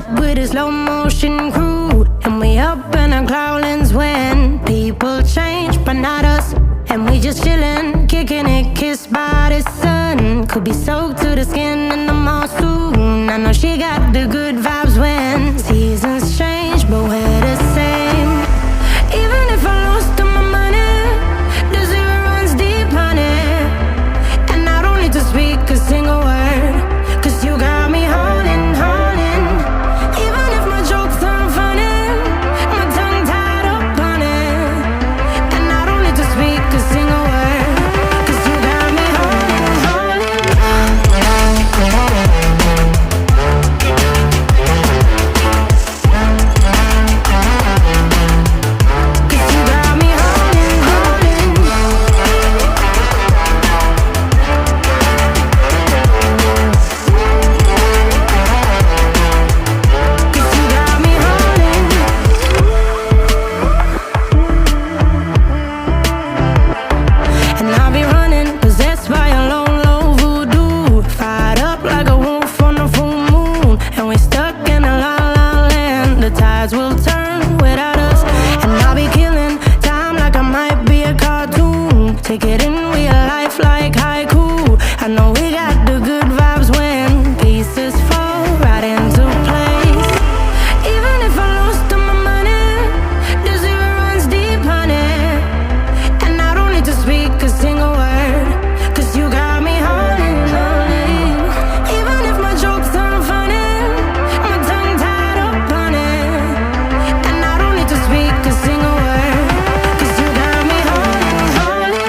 up with a slow motion crew, and we up in our growlings when people change, but not us. And we just chillin', kicking it, kissed by the sun. Could be soaked to the skin in the mall soon. I know she got the good vibes when seasons change, but we're the same. Even if I lost all my money, the zero runs deep, honey. And I don't need to speak a single word, 'cause you got me holding, holding. Even if my jokes aren't funny, my tongue tied up on it. And I don't need to speak a single word, 'cause you got me holding, holding. 'Cause you got me holding, holding. 'Cause you got me holding. And I'll be running, possessed by a low, low voodoo. Fired up like a wolf on a full moon. And we're stuck in a la la land. The tides will turn without us. And I'll be killing time like I might be a cartoon. Take it in real life like haiku. I know we got the good vibes when pieces fall right into place. Even if I lost all my money, the zero runs deep, honey. And I don't need to speak a single word, 'cause you got me holding, holding. Even if my jokes aren't funny, my tongue tied up on it. And I don't need to speak a single word, 'cause you got me holding, holding.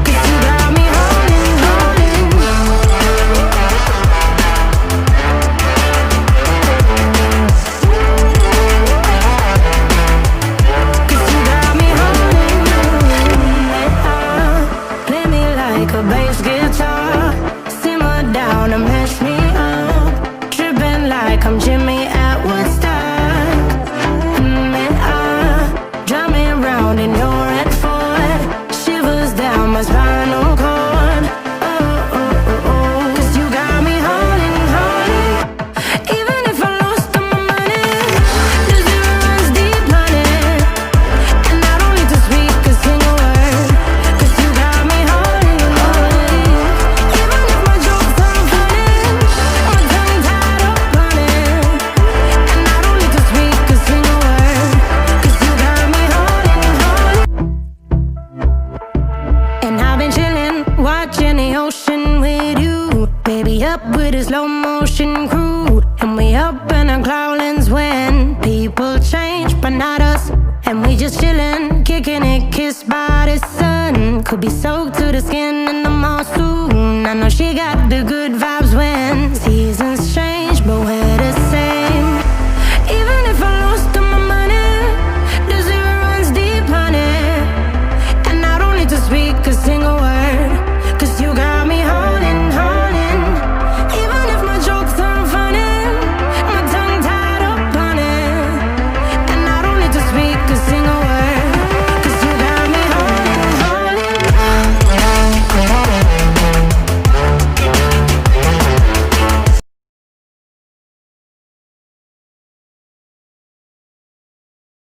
'Cause you got me holding, holding. 'Cause you got me holding. Play me like a bass guitar, simmer down and mash me up. Tripping like I'm Jimmy at Woodstock. Drumming round in your red Ford, shivers down my spinal cord. Oh, oh, oh, oh. 'Cause you got me holding, holding. Even if I lost all my money, the zero runs deep, honey. And I don't need to speak a single word, 'cause you got me holding, holding. Even if my jokes aren't funny, my tongue tied up on it. And I don't need to speak a single word, 'cause you got me holding, holding. And I've been chillin', watching the ocean with you. Baby, up with a slow motion crew. And we up in our growlings when people change, but not us. And we just chillin', kicking it, kissed by the sun. Could be soaked to the skin in the mall soon. I know she got the good vibe.